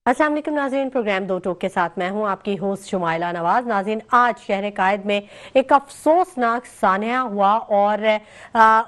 अस्सलाम वालेकुम नाज़रीन, प्रोग्राम दो टोक के साथ मैं हूं आपकी होस्ट शुमाइला नवाज। नाज़रीन, आज शहर कायद में एक अफसोसनाक सानिया हुआ और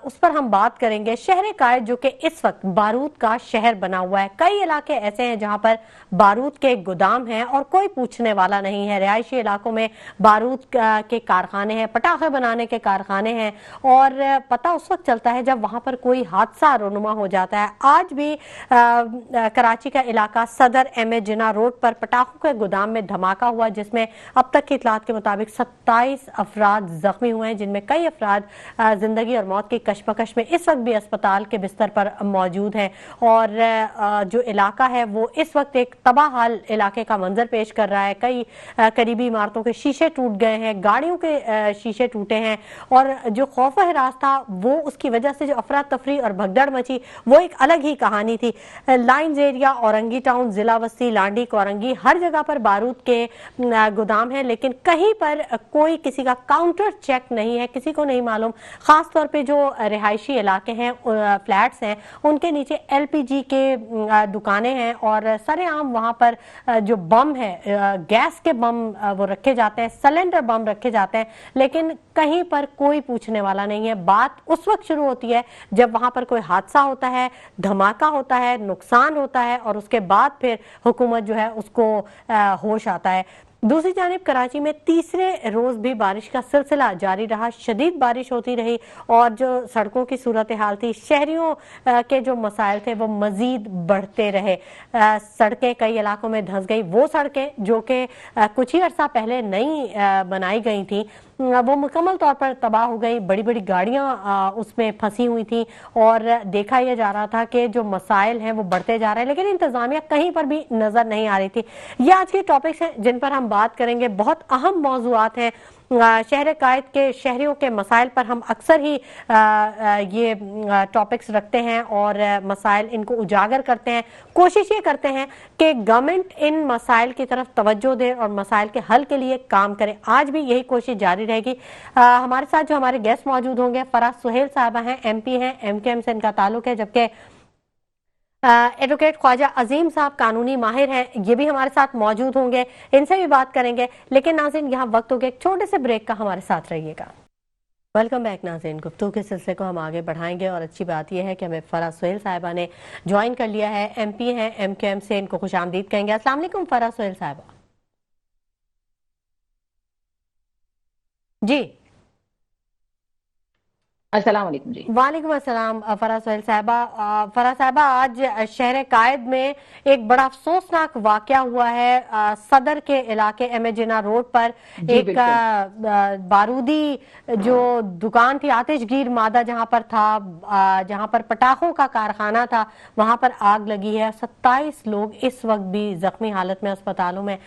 उस पर हम बात करेंगे। शहर कायद जो कि इस वक्त बारूद का शहर बना हुआ है, कई इलाके ऐसे हैं जहां पर बारूद के गोदाम हैं और कोई पूछने वाला नहीं है। रिहायशी इलाकों में बारूद के कारखाने हैं, पटाखे बनाने के कारखाने हैं और पता उस वक्त चलता है जब वहां पर कोई हादसा रोनुमा हो जाता है। आज भी कराची का इलाका सदर जिना रोड पर पटाखों के गोदाम में धमाका हुआ, जिसमें अब तक की इतलात के मुताबिक 27 अफराद जख्मी हुए हैं, जिनमें कई अफराद जिंदगी और मौत की कशमकश में इस वक्त भी अस्पताल के बिस्तर पर मौजूद हैं। और जो इलाका है वो इस वक्त एक तबाह हाल इलाके का मंजर पेश कर रहा है। कई करीबी इमारतों के शीशे टूट गए हैं, गाड़ियों के शीशे टूटे हैं और जो खौफ हिरास था वो उसकी वजह से जो अफरा तफरी और भगदड़ मची वो एक अलग ही कहानी थी। लाइन्स एरिया, औरंगी टाउन, जिला वस्ती, लांडी, कोरंगी, हर जगह पर बारूद के गोदाम है, लेकिन कहीं पर कोई किसी का काउंटर चेक नहीं है, किसी को नहीं मालूम। खास तौर पे जो रिहायशी इलाके हैं, फ्लैट्स हैं, उनके नीचे एलपीजी के दुकानें हैं और सरेआम वहां पर जो बम है, गैस के बम वो रखे जाते हैं, सिलेंडर बम रखे जाते हैं, लेकिन कहीं पर कोई पूछने वाला नहीं है। बात उस वक्त शुरू होती है जब वहां पर कोई हादसा होता है, धमाका होता है, नुकसान होता है और उसके बाद फिर हुकूमत जो है उसको होश आता है। दूसरी जानिब कराची में तीसरे रोज भी बारिश का सिलसिला जारी रहा, शदीद बारिश होती रही और जो सड़कों की सूरत हाल थी, शहरियों के जो मसाइल थे वो मजीद बढ़ते रहे। सड़कें कई इलाकों में धंस गई। वो सड़कें जो कि कुछ ही अर्सा पहले नई बनाई गई थी वो मुकम्मल तौर पर तबाह हो गई। बड़ी बड़ी गाड़ियां उसमें फंसी हुई थी और देखा यह जा रहा था कि जो मसाइल हैं वो बढ़ते जा रहे हैं, लेकिन इंतजामिया कहीं पर भी नजर नहीं आ रही थी। ये आज के टॉपिक्स हैं जिन पर हम बात करेंगे। बहुत अहम मौजूआत हैं। शहर कायद के शहरियों के मसाइल पर हम अक्सर ही ये टॉपिक्स रखते हैं और मसाइल इनको उजागर करते हैं। कोशिश ये करते हैं कि गवर्नमेंट इन मसाइल की तरफ तवज्जो दे और मसाइल के हल के लिए काम करे। आज भी यही कोशिश जारी रहेगी। हमारे साथ जो हमारे गेस्ट मौजूद होंगे, फराज सुहेल साहबा हैं, एमपी हैं, एमकेएम से इनका ताल्लुक है, जबकि एडवोकेट ख्वाजा अजीम साहब कानूनी माहिर हैं, ये भी हमारे साथ मौजूद होंगे, इनसे भी बात करेंगे। लेकिन नाज़रीन, यहाँ वक्त हो गया एक छोटे से ब्रेक का, हमारे साथ रहिएगा। वेलकम बैक नाज़रीन, गुफ्तगू के सिलसिले को हम आगे बढ़ाएंगे और अच्छी बात यह है कि हमें फराज सुहेल साहिबा ने ज्वाइन कर लिया है, एमपी हैं, एमकेएम से, इनको खुशामदीद कहेंगे। अस्सलाम वालेकुम फराज सुहेल साहिबा। जी अस्सलाम वालेकुम जी। वालेकुम अस्सलाम फराज सुहेल साहिबा। फराज साहिबा, आज शहर कायद में एक बड़ा अफसोसनाक वाकया हुआ है। सदर के इलाके एमेजिना रोड पर एक बारूदी जो दुकान थी, आतिशगीर मादा जहां पर था, जहां पर पटाखों का कारखाना था, वहां पर आग लगी है। 27 लोग इस वक्त भी जख्मी हालत में अस्पतालों में।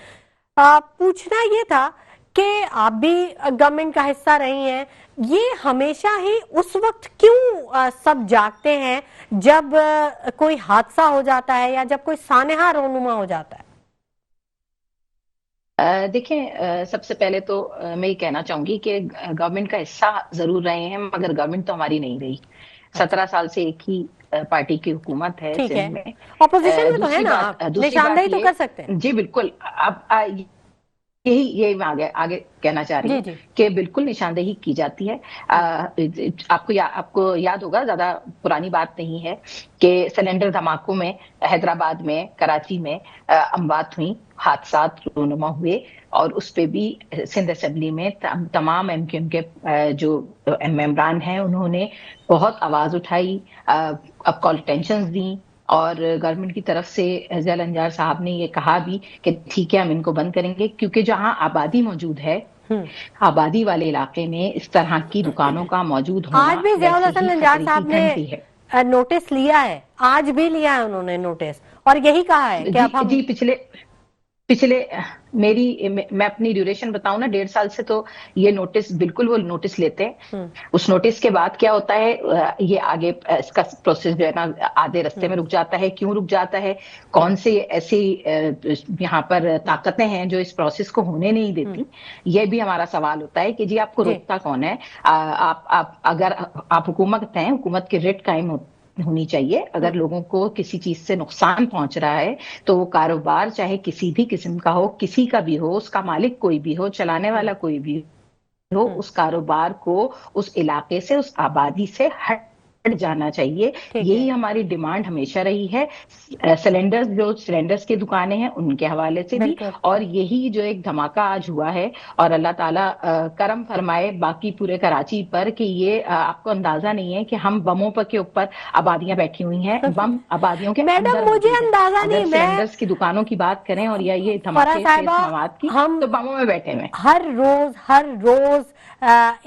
पूछना ये था कि आप भी गवर्नमेंट का हिस्सा रही हैं, ये हमेशा ही उस वक्त क्यों सब जागते हैं जब कोई हादसा हो जाता है या जब कोई सानहा रोनुमा हो जाता है? देखिए, सबसे पहले तो मैं ये कहना चाहूंगी कि गवर्नमेंट का हिस्सा जरूर रहे हैं, मगर गवर्नमेंट तो हमारी नहीं रही। 17 साल से एक ही पार्टी की हुकूमत है सिंध में। ऑपोजिशन में तो है ना, आप निशानदेही तो कर सकते हैं। जी बिल्कुल। अब यही मैं आगे कहना चाह रही हूँ कि बिल्कुल निशानदेही की जाती है। आपको याद होगा, ज्यादा पुरानी बात नहीं है कि सिलेंडर धमाकों में हैदराबाद में, कराची में अमवात हुई, हादसात रोनुमा हुए और उस पे भी सिंध असेंबली में तमाम एमक्यूएम के जो मेंबरान हैं उन्होंने बहुत आवाज उठाई, अब कॉल टेंशन दी और गवर्नमेंट की तरफ से एजाज अंजार साहब ने ये कहा भी कि ठीक है, हम इनको बंद करेंगे, क्योंकि जहां आबादी मौजूद है, आबादी वाले इलाके में इस तरह की दुकानों का मौजूद होना आज भी एजाज अंजार साहब ने नोटिस लिया है, आज भी लिया है उन्होंने नोटिस और यही कहा है कि अब हम पिछले मैं अपनी ड्यूरेशन बताऊं ना, 1.5 साल से तो ये नोटिस बिल्कुल वो नोटिस लेते हैं। उस नोटिस के बाद क्या होता है, ये आगे इसका प्रोसेस जो है ना आधे रास्ते में रुक जाता है। क्यों रुक जाता है? कौन से ऐसी यहाँ पर ताकतें हैं जो इस प्रोसेस को होने नहीं देती? ये भी हमारा सवाल होता है कि जी आपको रोकता कौन है? अगर आप हुकूमत हैं, हुकूमत के रिट कायम होनी चाहिए। अगर लोगों को किसी चीज से नुकसान पहुंच रहा है तो वो कारोबार चाहे किसी भी किस्म का हो, किसी का भी हो, उसका मालिक कोई भी हो, चलाने वाला कोई भी हो, उस कारोबार को उस इलाके से, उस आबादी से हट जाना चाहिए। ठीक यही है। हमारी डिमांड हमेशा रही है। सिलेंडर्स, जो सिलेंडर्स की दुकानें हैं उनके हवाले से भी, बिल्कुल। और यही जो एक धमाका आज हुआ है, और अल्लाह ताला करम फरमाए बाकी पूरे कराची पर कि ये आपको अंदाजा नहीं है कि हम बमों पर के ऊपर आबादियां बैठी हुई हैं, बम आबादियों के मैडम अंदर मुझे मौजूद है। अंदाजा अगर नहीं, मैं सिलेंडर्स की दुकानों की बात करें और या ये फरा धमाके से साहिबा, मवाद की, हम तो बमों में बैठे हुए हैं। हर रोज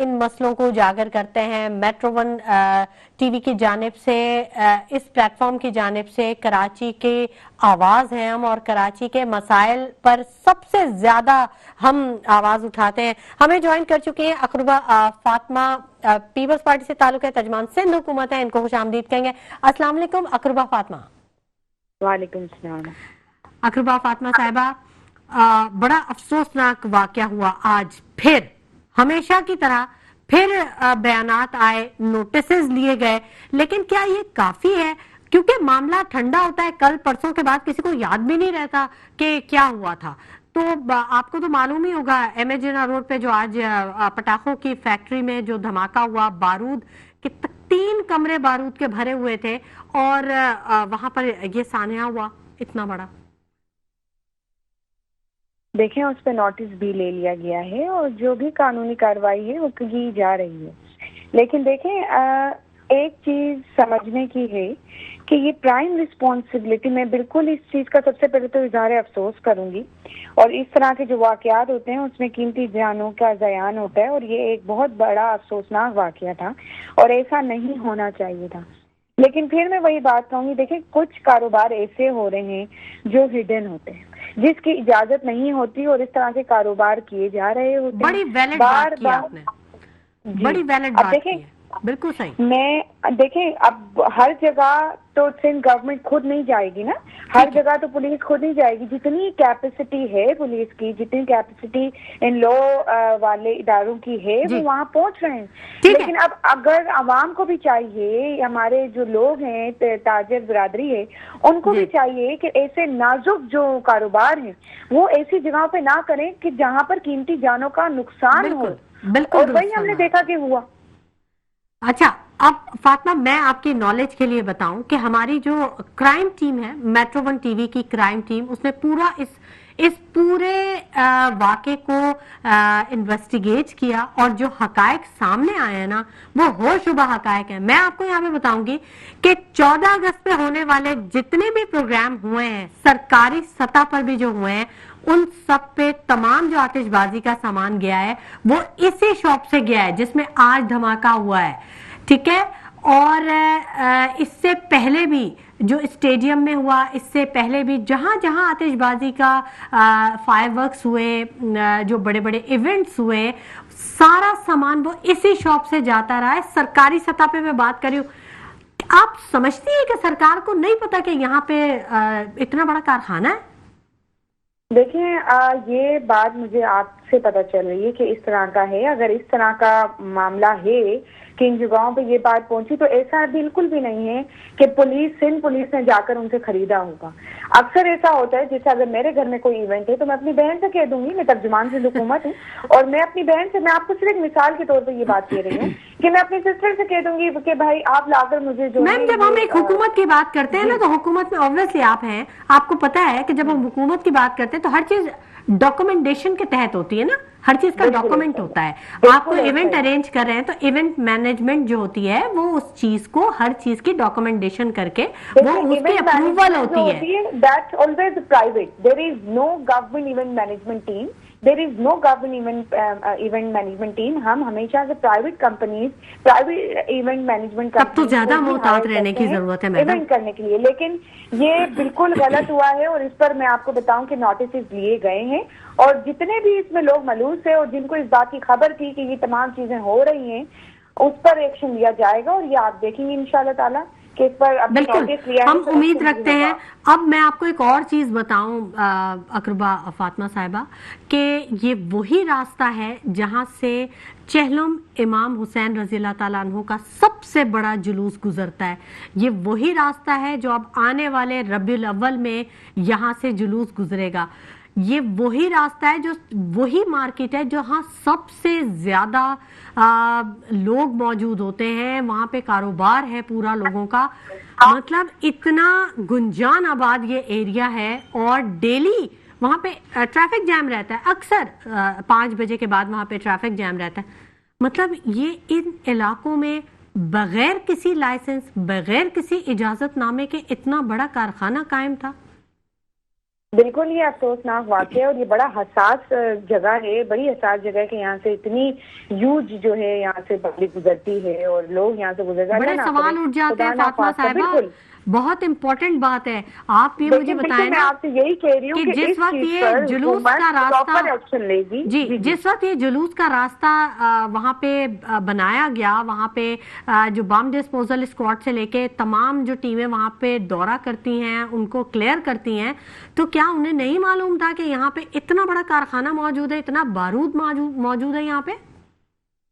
इन मसलों को उजागर करते हैं। मेट्रो वन टीवी की जानिब से, इस प्लेटफॉर्म की जानिब से कराची की आवाज है हम, और कराची के मसाइल पर सबसे ज्यादा हम आवाज उठाते हैं। हमें ज्वाइन कर चुकी हैं अकरूबा फातिमा, पीपल्स पार्टी से ताल्लुक है, तर्जमान सिंध हुकूमत है, इनको खुशामदीद कहेंगे। अस्सलाम वालेकुम अकरूबा फातिमा। वालेकुम सलाम। अकरूबा फातिमा साहिबा, बड़ा अफसोसनाक वाकया हुआ आज फिर। हमेशा की तरह फिर बयानात आए, नोटिसेस लिए गए, लेकिन क्या ये काफी है? क्योंकि मामला ठंडा होता है, कल परसों के बाद किसी को याद भी नहीं रहता कि क्या हुआ था। तो आपको तो मालूम ही होगा एमए जिन्ना रोड पे जो आज पटाखों की फैक्ट्री में जो धमाका हुआ, बारूद के 3 कमरे बारूद के भरे हुए थे, और वहां पर ये सान्या हुआ इतना बड़ा। देखें, उस पर नोटिस भी ले लिया गया है और जो भी कानूनी कार्रवाई है वो की जा रही है। लेकिन देखें, एक चीज समझने की है कि ये प्राइम रिस्पॉन्सिबिलिटी, मैं बिल्कुल इस चीज का सबसे पहले तो इजहार अफसोस करूंगी, और इस तरह के जो वाकयात होते हैं उसमें कीमती जानों का ज़यान होता है, और ये एक बहुत बड़ा अफसोसनाक वाकया था और ऐसा नहीं होना चाहिए था। लेकिन फिर मैं वही बात कहूंगी, देखिए कुछ कारोबार ऐसे हो रहे हैं जो हिडन होते हैं, जिसकी इजाजत नहीं होती, और इस तरह के कारोबार किए जा रहे होते हैं। बड़ी वैलिड बात की आपने, बड़ी वैलिड बात की है, बिल्कुल सही। मैं देखें, अब हर जगह तो सिंध गवर्नमेंट खुद नहीं जाएगी ना, हर जगह तो पुलिस खुद नहीं जाएगी। जितनी कैपेसिटी है पुलिस की, जितनी कैपेसिटी इन लॉ वाले इदारों की है, वो वहाँ पहुँच रहे हैं। लेकिन अब अगर आवाम को भी चाहिए, हमारे जो लोग हैं, ताजर बिरादरी है, उनको भी चाहिए कि ऐसे नाजुक जो कारोबार हैं वो ऐसी जगहों पे ना करें कि जहाँ पर कीमती जानों का नुकसान हो। और वही हमने देखा कि हुआ। अच्छा, अब फातिमा, मैं आपकी नॉलेज के लिए बताऊं कि हमारी जो क्राइम टीम है, मेट्रो वन टीवी की क्राइम टीम, उसने पूरा इस पूरे वाक़े को इन्वेस्टिगेट किया, और जो हकायक सामने आए हैं ना, वो होशरुबा हकायक है। मैं आपको यहाँ पे बताऊंगी कि 14 अगस्त पे होने वाले जितने भी प्रोग्राम हुए हैं, सरकारी सतह पर भी जो हुए हैं, उन सब पे तमाम जो आतिशबाजी का सामान गया है वो इसी शॉप से गया है जिसमें आज धमाका हुआ है, ठीक है। और इससे पहले भी जो स्टेडियम में हुआ, इससे पहले भी जहां जहां आतिशबाजी का फायरवर्क्स हुए, जो बड़े बड़े इवेंट्स हुए, सारा सामान वो इसी शॉप से जाता रहा है। सरकारी सतह पे मैं बात कर रही हूँ। आप समझती है कि सरकार को नहीं पता कि यहाँ पे इतना बड़ा कारखाना है? देखें, ये बात मुझे आपसे पता चल रही है कि इस तरह का है। अगर इस तरह का मामला है कि इन जगहों पे ये बात पहुंची, तो ऐसा बिल्कुल भी नहीं है कि सिंध पुलिस ने जाकर उनसे खरीदा होगा। अक्सर ऐसा होता है, जैसे अगर मेरे घर में कोई इवेंट है तो मैं अपनी बहन से कह दूंगी, मैं तर्जुमान सिंध हुकूमत हूँ, और मैं अपनी बहन से, मैं आपको सिर्फ एक मिसाल के तौर पर ये बात कह रही हूँ कि मैं अपनी सिस्टर से कह दूंगी कि भाई आप लाकर मुझे जो। मैम, जब हम एक हुकूमत की बात करते हैं ना, तो हुकूमत में ऑब्वियसली आप हैं, आपको पता है कि जब हम हुकूमत की बात करते हैं तो हर चीज डॉक्यूमेंटेशन के तहत होती है ना, हर चीज का डॉक्यूमेंट होता है। आप कोई इवेंट अरेंज कर रहे हैं तो इवेंट मैनेजमेंट जो होती है वो उस चीज को, हर चीज की डॉक्यूमेंटेशन करके वो उसकी अप्रूवल होती है। That's always private, there is no government event management team, there is no government event management team. हम हमेशा से private companies, private event management तब तो ज्यादा मोहतात रहने की जरूरत है मैडम, इवेंट करने के लिए। लेकिन ये बिल्कुल गलत हुआ है, और इस पर मैं आपको बताऊं कि नोटिस लिए गए हैं, और जितने भी इसमें लोग मलूस है और जिनको इस बात की खबर थी कि ये तमाम चीजें हो रही हैं, उस पर एक्शन लिया जाएगा। और ये आप देखेंगे इंशाल्लाह ताला कि इस पर अभी बिल्कुल नोटिस लिया है हम तो उम्मीद action रखते भी हैं। होगा। अब मैं आपको एक और चीज बताऊं अकरबा फातिमा साहिबा, कि ये वही रास्ता है जहां से चेहलम इमाम हुसैन रजी अल्लाह ताला अन्हु का सबसे बड़ा जुलूस गुजरता है। ये वही रास्ता है जो अब आने वाले रबीउल अव्वल में यहां से जुलूस गुजरेगा। ये वही रास्ता है, जो वही मार्केट है जहाँ सबसे ज्यादा लोग मौजूद होते हैं, वहां पे कारोबार है पूरा लोगों का। मतलब इतना गुंजान आबाद ये एरिया है और डेली वहां पे ट्रैफिक जैम रहता है। अक्सर 5 बजे के बाद वहां पे ट्रैफिक जैम रहता है। मतलब ये इन इलाकों में बगैर किसी लाइसेंस, बगैर किसी इजाजतनामे के इतना बड़ा कारखाना कायम था। बिल्कुल ये अफसोसनाक वाक़या है और ये बड़ा हसास जगह है, बड़ी हसास जगह है कि यहाँ से इतनी यूज जो है यहाँ से पब्लिक गुजरती है और लोग यहाँ से गुजर बड़े सवाल उठ जाते हैं फातिमा साहिबा। बहुत इम्पोर्टेंट बात है, आप ये मुझे बताएं मैं ना आपसे यही कह रही हूँ कि जिस वक्त ये जुलूस का रास्ता एक्शन लेगी। जी, जिस वक्त ये जुलूस का रास्ता वहां पे बनाया गया, वहां पे जो बम डिस्पोजल स्क्वाड से लेके तमाम जो टीमें वहां पे दौरा करती हैं, उनको क्लियर करती हैं, तो क्या उन्हें नहीं मालूम था कि यहाँ पे इतना बड़ा कारखाना मौजूद है, इतना बारूद मौजूद है यहाँ पे?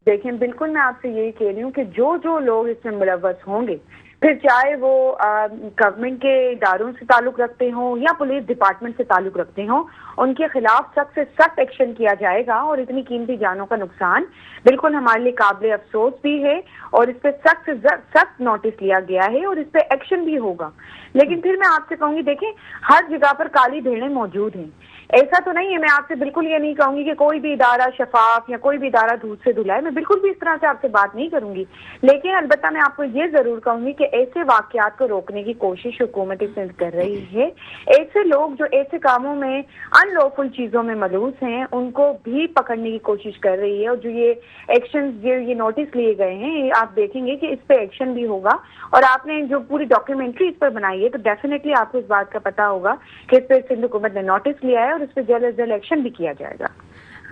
देखिए बिल्कुल मैं आपसे यही कह रही हूँ कि जो जो लोग इसमें मुलव्वस होंगे, फिर चाहे वो गवर्नमेंट के इदारों से ताल्लुक रखते हों या पुलिस डिपार्टमेंट से ताल्लुक रखते हों, उनके खिलाफ सख्त से सख्त एक्शन किया जाएगा। और इतनी कीमती जानों का नुकसान बिल्कुल हमारे लिए काबिल अफसोस भी है और इस पर सख्त से सख्त नोटिस लिया गया है और इस पर एक्शन भी होगा। लेकिन फिर मैं आपसे कहूंगी, देखें हर जगह पर काली भेड़ें मौजूद हैं, ऐसा तो नहीं है। मैं आपसे बिल्कुल ये नहीं कहूंगी कि कोई भी इदारा शफाफ या कोई भी इदारा दूध से धुला है, मैं बिल्कुल भी इस तरह से आपसे बात नहीं करूंगी। लेकिन अलबत्ता मैं आपको ये जरूर कहूंगी कि ऐसे वाकयात को रोकने की कोशिश हुकूमत सिंध कर रही है। ऐसे लोग जो ऐसे कामों में अनलॉफुल चीजों में मलूस हैं, उनको भी पकड़ने की कोशिश कर रही है। और जो ये एक्शन, ये नोटिस लिए गए हैं, आप देखेंगे कि इस पे एक्शन भी होगा। और आपने जो पूरी डॉक्यूमेंट्री इस पर बनाई है, तो डेफिनेटली आपको इस बात का पता होगा कि इस पर सिंध हुकूमत ने नोटिस लिया है और इस पर जल्द से जल्द एक्शन भी किया जाएगा।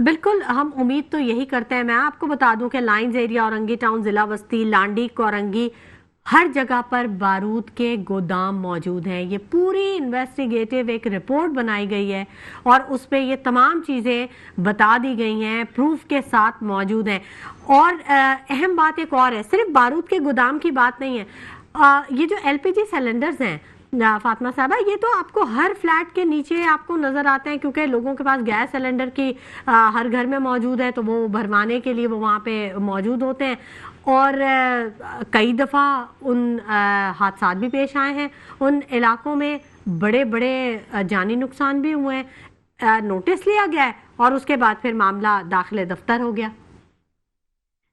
बिल्कुल, हम उम्मीद तो यही करते हैं। मैं आपको बता दूं कि लाइंस एरिया, औरंगी टाउन, जिला बस्ती, लांडी, कोरंगी, हर जगह पर बारूद के गोदाम मौजूद हैं। ये पूरी इन्वेस्टिगेटिव एक रिपोर्ट बनाई गई है और उस पर ये तमाम चीज़ें बता दी गई हैं, प्रूफ के साथ मौजूद हैं। और अहम बात एक और है, सिर्फ बारूद के गोदाम की बात नहीं है। ये जो LPG सिलेंडर्स हैं फातिमा साहबा, ये तो आपको हर फ्लैट के नीचे आपको नजर आते हैं, क्योंकि लोगों के पास गैस सिलेंडर की हर घर में मौजूद है, तो वो भरवाने के लिए वो वहाँ पे मौजूद होते हैं। और कई दफ़ा उन हादसात भी पेश आए हैं, उन इलाकों में बड़े बड़े जानी नुकसान भी हुए हैं। नोटिस लिया गया है और उसके बाद फिर मामला दाखिले दफ्तर हो गया।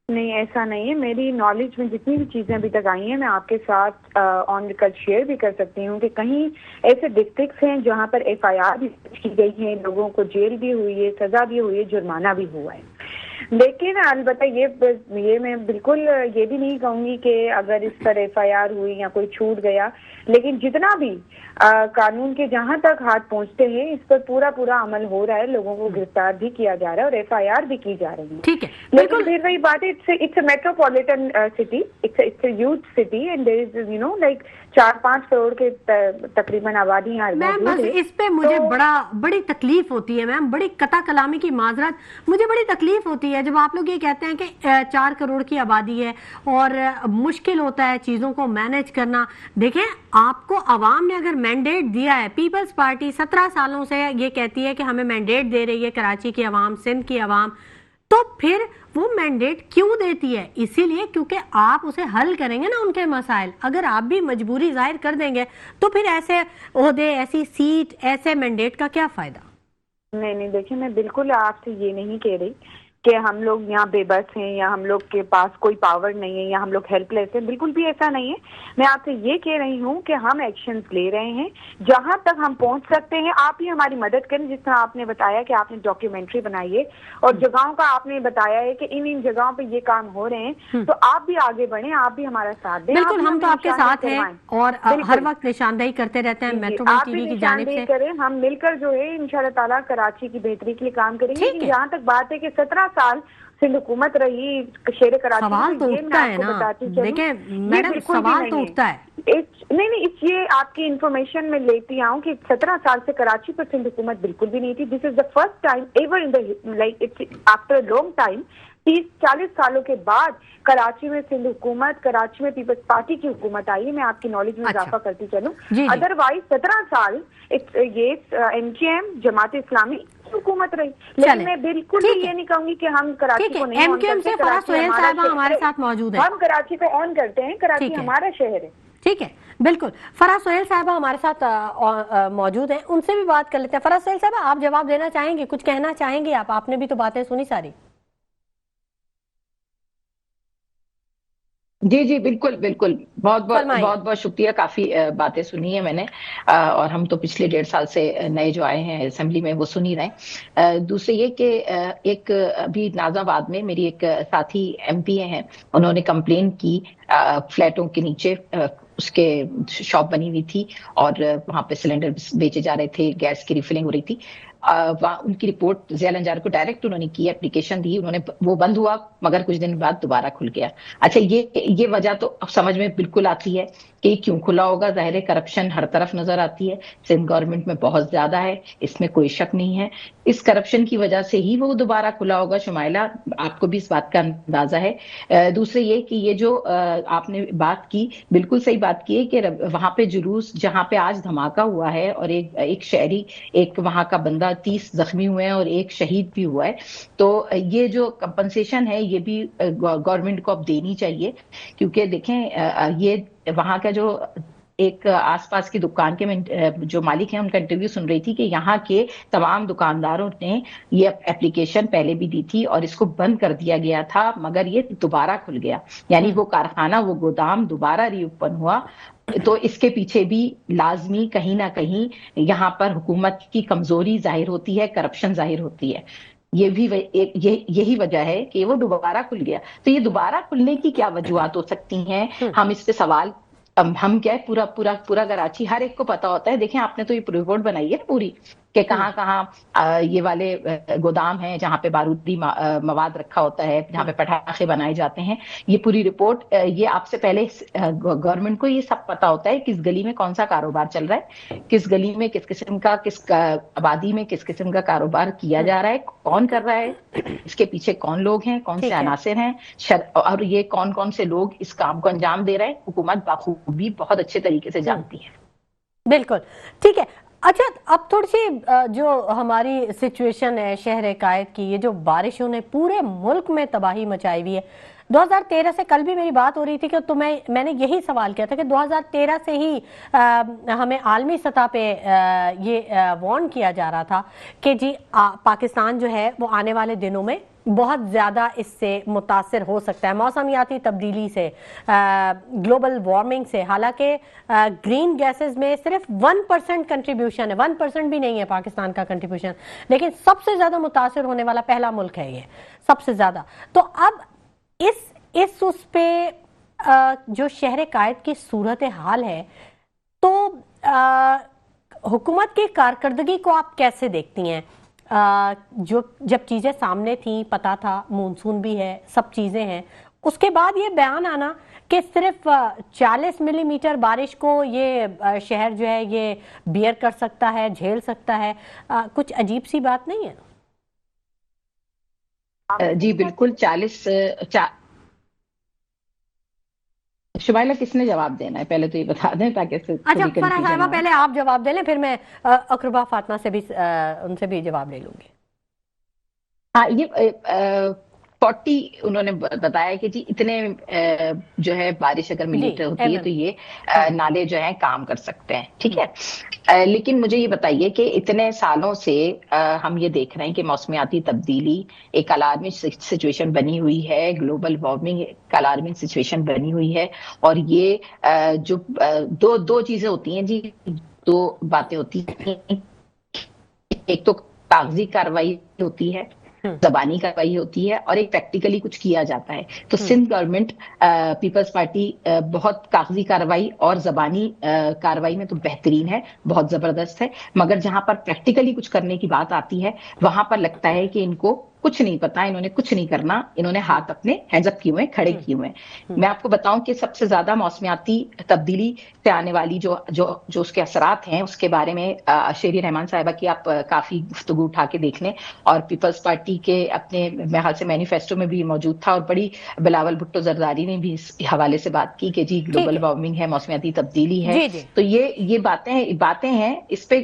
नहीं, ऐसा नहीं है। मेरी नॉलेज में जितनी भी चीजें अभी तक आई हैं, मैं आपके साथ ऑन रिकॉर्ड शेयर भी कर सकती हूँ कि कहीं ऐसे डिस्ट्रिक्ट्स हैं जहाँ पर FIR भी की गई है, लोगों को जेल भी हुई है, सजा भी हुई है, जुर्माना भी हुआ है। लेकिन अलबत्ता ये मैं बिल्कुल ये भी नहीं कहूंगी कि अगर इस पर FIR हुई या कोई छूट गया, लेकिन जितना भी कानून के जहां तक हाथ पहुंचते हैं, इस पर पूरा अमल हो रहा है, लोगों को गिरफ्तार भी किया जा रहा है और FIR भी की जा रही है। ठीक है, लेकिन फिर वही बात है, it's a metropolitan city, it's a huge city and there is like 4-5 crore के तकरीबन आबादी यहाँ मैम। इस पे मुझे बड़ी तकलीफ होती है मैम, बड़ी कता कलामी की माजरत, मुझे बड़ी तकलीफ होती है जब आप लोग ये कहते हैं कि 4 करोड़ की आबादी है और मुश्किल होता है चीजों को मैनेज करना। देखें, आपको अवाम ने अगर मैंडेट दिया है, पीपल्स पार्टी 17 सालों से ये कहती है कि हमें मैंडेट दे रही है कराची की अवाम, सिंध की अवाम, तो फिर वो मैंडेट क्यों देती है? इसीलिए क्योंकि आप उसे हल करेंगे ना उनके मसाइल। अगर आप भी मजबूरी जाहिर कर देंगे तो फिर ऐसे ओहदे, ऐसी सीट, ऐसे मैंडेट का क्या फायदा? नहीं, देखिए मैं बिल्कुल आपसे ये नहीं कह रही कि हम लोग यहाँ बेबस हैं या हम लोग के पास कोई पावर नहीं है या हम लोग हेल्पलेस हैं, बिल्कुल भी ऐसा नहीं है। मैं आपसे ये कह रही हूँ कि हम एक्शंस ले रहे हैं जहां तक हम पहुंच सकते हैं। आप ही हमारी मदद करें, जिस तरह आपने बताया कि आपने डॉक्यूमेंट्री बनाई है और जगहों का आपने बताया है कि इन जगहों पे ये काम हो रहे हैं, तो आप भी आगे बढ़े, आप भी हमारा साथ दें। बिल्कुल, हम तो आपके साथ हैं और हर वक्त निशानदेही करते रहते हैं मेट्रोपोलिस टीवी की जानिब से। करें, हम मिलकर जो है इंशाल्लाह ताला कराची की बेहतरी के लिए काम करेंगे। जहाँ तक बात है कि 17 साल सिंध हुकूमत रही शेर कराची। सवाल तो उठता है ना, देखिए मैडम सवाल तो उठता है। नहीं, ये आपकी इंफॉर्मेशन में लेती आऊँ कि 17 साल से कराची पर सिंध हुकूमत बिल्कुल भी नहीं थी। This is the first time ever in the like it's after long time, 30-40 सालों के बाद कराची में सिंध हुकूमत, कराची में पीपल्स पार्टी की हुकूमत आई है। मैं आपकी नॉलेज में इजाफा करती चलूं, अदरवाइज 17 साल ये MKM जमात इस्लामी हुकूमत रही। लेकिन मैं बिल्कुल भी ये नहीं कहूंगी कि हम कराची को नहीं ऑन करते। फराह सोहेल साहिबा हमारे साथ मौजूद है, हम कराची को ऑन करते हैं, कराची हमारा शहर है। ठीक है, बिल्कुल। फराह सोहेल साहिबा हमारे साथ मौजूद हैं, उनसे भी बात कर लेते हैं। फराह सोहेल साहिबा, आप जवाब देना चाहेंगे, कुछ कहना चाहेंगे आप? आपने भी तो बातें सुनी सारी। जी जी, बिल्कुल बिल्कुल, बहुत बहुत शुक्रिया। काफी बातें सुनी है मैंने, और हम तो पिछले 1.5 साल से नए जो आए हैं असेंबली में वो सुन ही रहे। दूसरे ये कि एक अभी नाज़ाबाद में मेरी एक साथी MP हैं, उन्होंने कंप्लेन की फ्लैटों के नीचे उसके शॉप बनी हुई थी और वहां पे सिलेंडर बेचे जा रहे थे, गैस की रिफिलिंग हो रही थी। उनकी रिपोर्ट ज़िया अंजार को डायरेक्ट उन्होंने की, एप्लीकेशन दी, उन्होंने वो बंद हुआ मगर कुछ दिन बाद दोबारा खुल गया। अच्छा, ये वजह तो समझ में बिल्कुल आती है कि क्यों खुला होगा। जाहिर है करप्शन हर तरफ नजर आती है, सिंध गवर्नमेंट में बहुत ज्यादा है, इसमें कोई शक नहीं है। इस करप्शन की वजह से ही वो दोबारा खुला होगा। शुमाइला, आपको भी इस बात का अंदाजा है। दूसरे ये कि ये जो आपने बात की, बिल्कुल सही बात की है कि वहां पे जुलूस जहां पे आज धमाका हुआ है और एक शहरी, एक वहां का बंदा 30 जख्मी हुए हैं और एक शहीद भी हुआ है, तो ये जो कंपनसेशन है ये भी गवर्नमेंट को अब देनी चाहिए। क्योंकि देखें, ये वहां का जो एक आसपास की दुकान के जो मालिक हैं उनका इंटरव्यू सुन रही थी कि यहाँ के तमाम दुकानदारों ने ये एप्लीकेशन पहले भी दी थी और इसको बंद कर दिया गया था, मगर ये दोबारा खुल गया। यानी वो कारखाना, वो गोदाम दोबारा रीओपन हुआ। तो इसके पीछे भी लाजमी कहीं ना कहीं यहाँ पर हुकूमत की कमजोरी जाहिर होती है, करप्शन जाहिर होती है। ये भी यही वजह है कि वो दोबारा खुल गया। तो ये दोबारा खुलने की क्या वजूहत हो सकती हैं, हम इस पे सवाल, हम क्या है, पूरा कराची हर एक को पता होता है। देखें, आपने तो ये रिपोर्ट बनाई है पूरी कि कहाँ ये वाले गोदाम हैं जहाँ पे बारूदी मवाद रखा होता है, जहाँ पे पटाखे बनाए जाते हैं। ये पूरी रिपोर्ट, ये आपसे पहले गवर्नमेंट को ये सब पता होता है, किस गली में कौन सा कारोबार चल रहा है, किस गली में किस किस्म का, किस आबादी में किस किस्म का कारोबार किया जा रहा है, कौन कर रहा है, इसके पीछे कौन लोग हैं, कौन से अनासिर हैं, और ये कौन कौन से लोग इस काम को अंजाम दे रहे हैं, हुकूमत बाखूबी बहुत अच्छे तरीके से जानती है। बिल्कुल, ठीक है। अच्छा, अब थोड़ी सी जो हमारी सिचुएशन है शहर कायद की, ये जो बारिशों ने पूरे मुल्क में तबाही मचाई हुई है। 2013 से, कल भी मेरी बात हो रही थी कि तो मैंने यही सवाल किया था कि 2013 से ही हमें आलमी सतह पे ये वार्न किया जा रहा था कि जी पाकिस्तान जो है वो आने वाले दिनों में बहुत ज़्यादा इससे मुतासिर हो सकता है, मौसमियाती तब्दीली से, ग्लोबल वार्मिंग से। हालांकि ग्रीन गैसेस में सिर्फ 1% कंट्रीब्यूशन है, 1% भी नहीं है पाकिस्तान का कंट्रीब्यूशन, लेकिन सबसे ज़्यादा मुतासिर होने वाला पहला मुल्क है ये, सबसे ज़्यादा। तो अब उस पे जो शहर कायद की सूरत हाल है, तो हुकूमत की कारकर्दगी को आप कैसे देखती हैं? जो जब चीज़ें सामने थी, पता था मानसून भी है, सब चीज़ें हैं, उसके बाद ये बयान आना कि सिर्फ 40 मिलीमीटर बारिश को ये शहर जो है ये बियर कर सकता है, झेल सकता है, कुछ अजीब सी बात नहीं है? जी बिल्कुल। शुमाइला, किसने जवाब देना है पहले तो ये बता दें, ताकि अच्छा फराह साहिबा, पहले आप जवाब दे लें, फिर मैं अकरबा फातिमा से भी उनसे भी जवाब ले लूंगी। हाँ, ये 40 उन्होंने बताया कि जी इतने जो है बारिश अगर मिलीमीटर होती है तो ये नाले जो है काम कर सकते हैं, ठीक है। लेकिन मुझे ये बताइए कि इतने सालों से हम ये देख रहे हैं कि मौसमियाती तब्दीली एक अलार्मिंग सिचुएशन बनी हुई है, ग्लोबल वार्मिंग एक अलार्मिंग सिचुएशन बनी हुई है। और ये जो दो चीजें होती हैं जी, दो बातें होती हैं। एक तो कागजी कार्रवाई होती है, जबानी कार्रवाई होती है, और एक प्रैक्टिकली कुछ किया जाता है। तो सिंध गवर्नमेंट, पीपल्स पार्टी बहुत कागजी कार्रवाई और जबानी कार्रवाई में तो बेहतरीन है, बहुत जबरदस्त है, मगर जहां पर प्रैक्टिकली कुछ करने की बात आती है वहां पर लगता है कि इनको कुछ नहीं पता, इन्होंने कुछ नहीं करना, इन्होंने हाथ अपने हैंड्स अप किए हुए, खड़े किए हुए हैं। मैं आपको बताऊं कि सबसे ज्यादा मौसमियाती तब्दीली से आने वाली जो जो जो उसके असरात हैं, उसके बारे में शेरी रहमान साहिबा की आप काफी गुफ्तगू उठा के देख लें, और पीपल्स पार्टी के अपने मेरे ख्याल से मैनिफेस्टो में भी मौजूद था, और बड़ी बिलावल भुट्टो जरदारी ने भी इस हवाले से बात की कि जी ग्लोबल वार्मिंग है, मौसमियाती तब्दीली है। जी, जी। तो ये बातें हैं, इस पे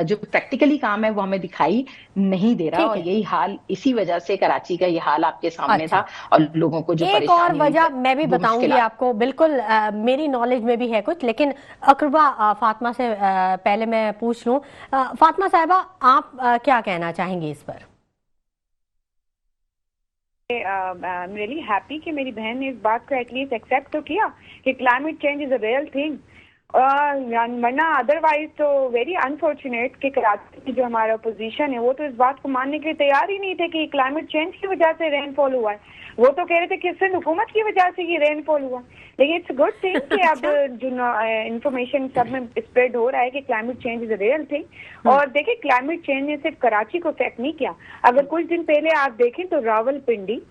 जो प्रैक्टिकली काम है वो हमें दिखाई नहीं दे रहा, और यही हाल, इसी वजह से कराची का ये हाल आपके सामने था, और लोगों को जो एक और परेशानी वजह मैं भी बताऊंगी आपको, बिल्कुल मेरी नॉलेज में भी है कुछ, लेकिन अकरबा फातिमा से पहले मैं पूछ लूं। फातिमा साहिबा, आप क्या कहना चाहेंगी इस पर? आई एम रियली हैप्पी कि मेरी बहन ने इस बात को एटलीस्ट एक्सेप्ट तो किया कि climate change is a real thing, वरना अदरवाइज तो वेरी अनफॉर्चुनेट कि कराची की जो हमारा अपोजिशन है वो तो इस बात को मानने के लिए तैयार ही नहीं थे कि क्लाइमेट चेंज की वजह से रेनफॉल हुआ है। वो तो कह रहे थे कि सिर्फ हुकूमत की वजह से ये रेनफॉल हुआ। लेकिन इट्स गुड थिंग कि अब जो इंफॉर्मेशन सब में स्प्रेड हो रहा है कि climate change is a real thing. और देखिए, क्लाइमेट चेंज ने सिर्फ कराची को अफेक्ट नहीं किया। अगर कुछ दिन पहले आप देखें तो रावलपिंडी,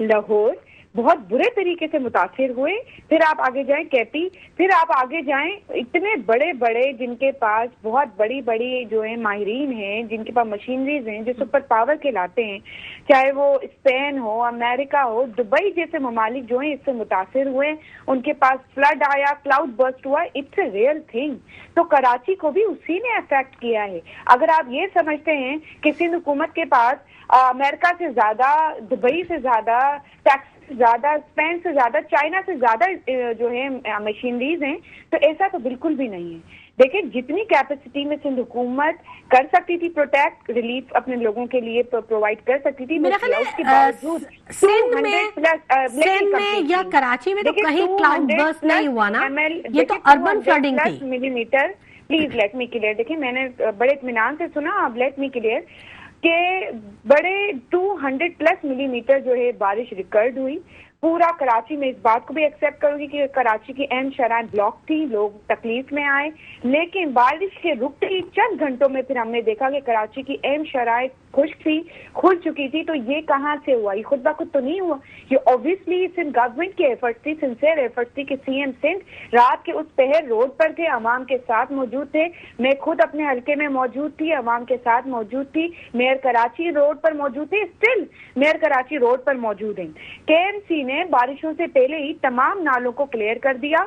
लाहौर बहुत बुरे तरीके से मुतासिर हुए। फिर आप आगे जाएं केपी, फिर आप आगे जाएं इतने बड़े बड़े जिनके पास बहुत बड़ी बड़ी जो है माहिरीन हैं, जिनके पास मशीनरीज हैं, जो सुपर पावर के लाते हैं, चाहे वो स्पेन हो, अमेरिका हो, दुबई जैसे ममालिक जो हैं इससे मुतासिर हुए, उनके पास फ्लड आया, क्लाउड बर्स्ट हुआ। It's a real thing. तो कराची को भी उसी ने अफेक्ट किया है। अगर आप ये समझते हैं कि सिंध हुकूमत के पास अमेरिका से ज्यादा, दुबई से ज्यादा, टैक्स ज्यादा, स्पेन से ज्यादा, चाइना से ज्यादा जो है मशीनरीज हैं, तो ऐसा तो बिल्कुल भी नहीं है। देखिए, जितनी कैपेसिटी में सिंध हुकूमत कर सकती थी प्रोटेक्ट, रिलीफ अपने लोगों के लिए प्रोवाइड कर सकती थी, उसके बावजूद सिंध में या कराची में तो कहीं क्लाउड बर्स्ट नहीं हुआ ना, ये तो अर्बन फ्लडिंग थी। Millimetre, please let me clear. देखिए, मैंने बड़े इत्मीनान से सुना, अब लेट मी क्लियर के बड़े 200+ मिलीमीटर जो है बारिश रिकॉर्ड हुई पूरा कराची में। इस बात को भी एक्सेप्ट करूंगी कि कराची की अहम शराइन ब्लॉक थी, लोग तकलीफ में आए, लेकिन बारिश के रुकते ही चंद घंटों में फिर हमने देखा कि कराची की अहम शराइन खुश्क थी, खुल चुकी थी। तो ये कहाँ से हुआ? ये खुद ब खुद तो नहीं हुआ, ये ऑब्वियसली सिंध गवर्नमेंट की एफर्ट थी, सिंसियर एफर्ट थी कि सीएम सिंध रात के उस पहर रोड पर थे, अवाम के साथ मौजूद थे। मैं खुद अपने हल्के में मौजूद थी, अवाम के साथ मौजूद थी। मेयर कराची रोड पर मौजूद थे, स्टिल मेयर कराची रोड पर मौजूद हैं। केएमसी ने बारिशों से पहले ही तमाम नालों को क्लियर कर दिया,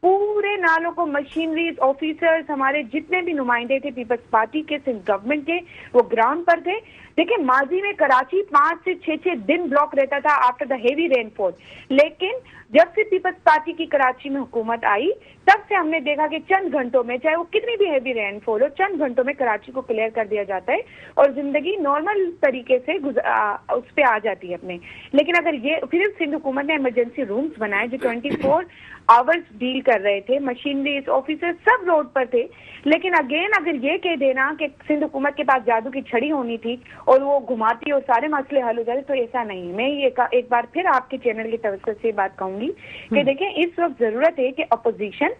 पूरे नालों को। मशीनरीज, ऑफिसर्स, हमारे जितने भी नुमाइंदे थे पीपल्स पार्टी के, सिंध गवर्नमेंट के, वो ग्राउंड पर थे। देखिए, माजी में कराची 5 से 6 दिन ब्लॉक रहता था आफ्टर द हेवी रेनफॉल, लेकिन जब से पीपल्स पार्टी की कराची में हुकूमत आई तब से हमने देखा कि चंद घंटों में, चाहे वो कितनी भी हेवी रेनफॉल हो, चंद घंटों में कराची को क्लियर कर दिया जाता है और जिंदगी नॉर्मल तरीके से उस पे आ जाती है अपने। लेकिन अगर ये फिर सिंध हुकूमत ने इमरजेंसी रूम्स बनाए जो 24 आवर्स डील कर रहे थे, मशीनरीज, ऑफिसर सब रोड पर थे। लेकिन अगेन अगर ये कह देना कि सिंध हुकूमत के पास जादू की छड़ी होनी थी और वो घुमाती और सारे मसले हल हो जाते, तो ऐसा नहीं है। मैं ये एक बार फिर आपके चैनल की तरफ से बात कहूंगी कि देखिए, इस वक्त जरूरत है कि अपोजिशन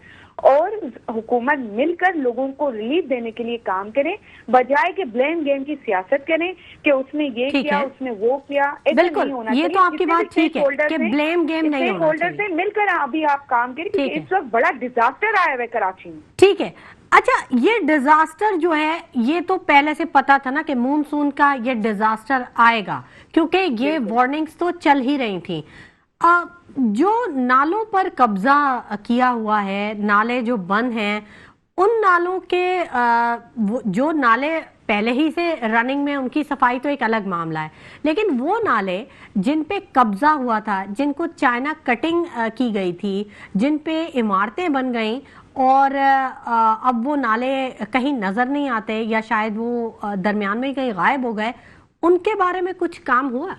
और हुकूमत मिलकर लोगों को रिलीफ देने के लिए काम करें, बजाय कि ब्लेम गेम की सियासत करें कि उसने ये किया, उसने वो किया। बिल्कुल, ये तो आपकी बात ठीक है कि ब्लेम गेम नहीं होना चाहिए। से मिलकर अभी आप काम करें, क्योंकि इस वक्त बड़ा डिजास्टर आया है कराची में। ठीक है। अच्छा, ये डिजास्टर जो है ये तो पहले से पता था ना कि मानसून का ये डिजास्टर आएगा, क्योंकि ये वार्निंग्स तो चल ही रही थी। जो नालों पर कब्जा किया हुआ है, नाले जो बंद हैं, उन नालों के जो नाले पहले ही से रनिंग में, उनकी सफाई तो एक अलग मामला है, लेकिन वो नाले जिन पे कब्जा हुआ था, जिनको चाइना कटिंग की गई थी, जिन पे इमारतें बन गईं और अब वो नाले कहीं नजर नहीं आते या शायद वो दरमियान में ही कहीं गायब हो गए, उनके बारे में कुछ काम हुआ?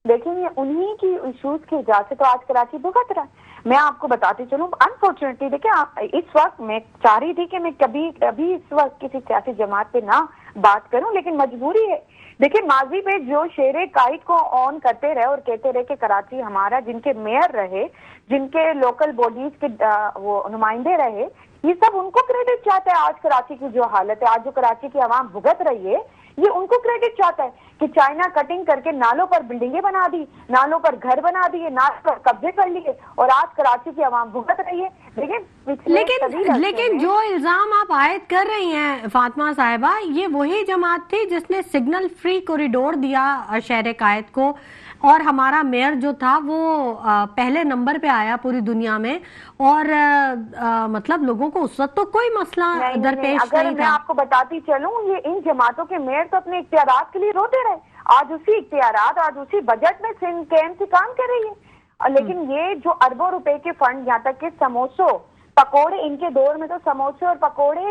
देखिए, उन्हीं की इशूज की वजह से तो आज कराची भुगत रहा है। मैं आपको बताती चलूं, अनफॉर्चुनेटली देखिए, इस वक्त मैं चाह रही थी कि मैं कभी इस वक्त किसी सियासी जमात पे ना बात करूं, लेकिन मजबूरी है। देखिए, माजी पे जो शेरे काइट को ऑन करते रहे और कहते रहे कि कराची हमारा, जिनके मेयर रहे, जिनके लोकल बॉडीज के वो नुमाइंदे रहे, ये सब उनको क्रेडिट चाहते हैं। आज कराची की जो हालत है, आज जो कराची की आवाम भुगत रही है, ये उनको क्रेडिट चाहता है कि चाइना कटिंग करके नालों पर बिल्डिंगें बना दी, नालों पर घर बना दिए, नालों पर कब्जे कर लिए और आज कराची की आवाम भुगत रही है। लेकिन जो इल्जाम आप आयद कर रही हैं फातिमा साहिबा, ये वही जमात थी जिसने सिग्नल फ्री कॉरिडोर दिया शहर कायद को, और हमारा मेयर जो था वो पहले नंबर पे आया पूरी दुनिया में, और मतलब लोगों को उस वक्त तो कोई मसला दरपेश अगर नहीं मैं था। आपको बताती चलूं, ये इन जमातों के मेयर तो अपने इख्तियारात के लिए रोते रहे। आज उसी इख्तियारात, आज उसी बजट में सिंध KMC काम कर रही है। लेकिन ये जो अरबों रुपए के फंड, यहाँ तक के समोसों पकोड़े, इनके दौर में तो समोसे और पकोड़े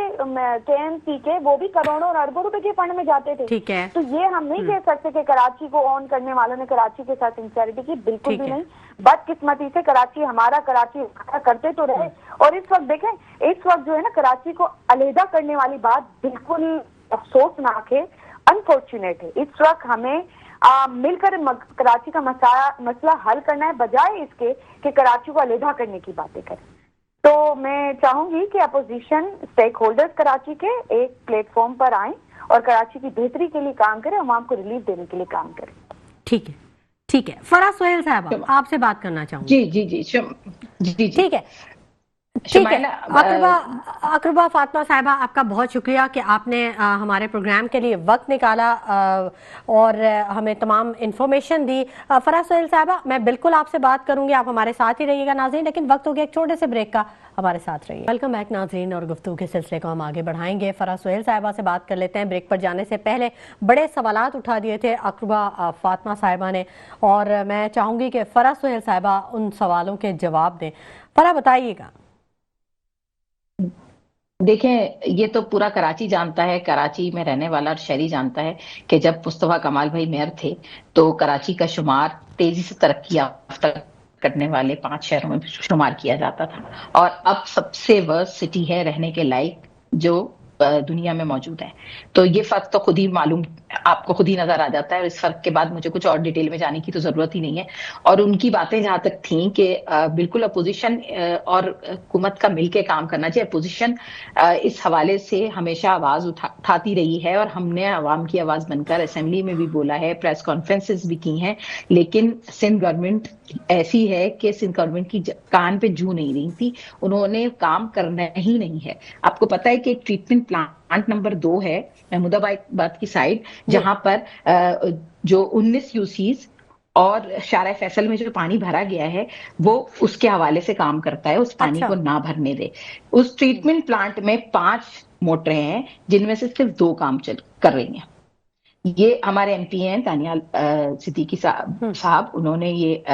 KMC के वो भी करोड़ों और अरबों रुपए के फंड में जाते थे। ठीक है, तो ये हम नहीं कह सकते कि कराची को ऑन करने वालों ने कराची के साथ सिंसियरिटी की, बिल्कुल भी नहीं। बदकिस्मती से कराची हमारा करते तो रहे। और इस वक्त देखें, इस वक्त जो है ना, कराची को अलहदा करने वाली बात बिल्कुल अफसोसनाक है, अनफॉर्चुनेट है। इस वक्त हमें मिलकर कराची का मसला हल करना है, बजाय इसके कि कराची को अलहदा करने की बातें करें। तो मैं चाहूंगी कि अपोजिशन स्टेक होल्डर्स कराची के एक प्लेटफॉर्म पर आएं और कराची की बेहतरी के लिए काम करें, अवाम को रिलीफ देने के लिए काम करें। ठीक है, ठीक है। फराह सोहेल साहब, आपसे बात करना चाहूंगी। जी। ठीक है, ठीक है। अकरबा फातिमा साहिबा, आपका बहुत शुक्रिया कि आपने हमारे प्रोग्राम के लिए वक्त निकाला और हमें तमाम इंफॉर्मेशन दी। फराह सोहेल साहिबा, मैं बिल्कुल आपसे बात करूंगी, आप हमारे साथ ही रहिएगा नाज़रीन, लेकिन वक्त हो गया एक छोटे से ब्रेक का, हमारे साथ रहिए। वेलकम बैक नाज़रीन, और गुफ्तगू के सिलसिले को हम आगे बढ़ाएंगे। फराह सोहेल साहिबा से बात कर लेते हैं। ब्रेक पर जाने से पहले बड़े सवालात उठा दिए थे अकरबा फातिमा साहिबा ने, और मैं चाहूंगी कि फराह सोहेल साहिबा उन सवालों के जवाब दें। फराह, बताइएगा। देखें, ये तो पूरा कराची जानता है, कराची में रहने वाला शहरी जानता है कि जब मुस्तफा कमाल भाई मेयर थे तो कराची का शुमार तेजी से तरक्की याफ्ता करने वाले 5 शहरों में शुमार किया जाता था, और अब सबसे वर्स्ट सिटी है रहने के लायक जो दुनिया में मौजूद है। तो ये फर्क तो खुद ही मालूम, आपको खुद ही नजर आ जाता है, और इस फर्क के बाद मुझे कुछ और डिटेल में जाने की तो जरूरत ही नहीं है। और उनकी बातें जहां तक थी कि बिल्कुल अपोजिशन और हुकूमत का मिलकर काम करना चाहिए। अपोजिशन इस हवाले से हमेशा आवाज उठाती रही है, और हमने अवाम की आवाज बनकर असेंबली में भी बोला है, प्रेस कॉन्फ्रेंसेस भी की हैं, लेकिन सिंध गवर्नमेंट ऐसी है कि सिंध गवर्नमेंट की कान पे जू नहीं रही थी, उन्होंने काम करना ही नहीं है। आपको पता है कि एक ट्रीटमेंट प्लांट नंबर 2 है महमूदाबाद की साइड, जहां पर जो 19 यूसीज और शारा फैसल में जो पानी भरा गया है वो उसके हवाले से काम करता है, उस पानी को ना भरने दे। उस ट्रीटमेंट प्लांट में 5 मोटरें हैं जिनमें से सिर्फ 2 काम कर रही हैं। ये हमारे MP हैं तानिया सिद्दीकी साहब, उन्होंने ये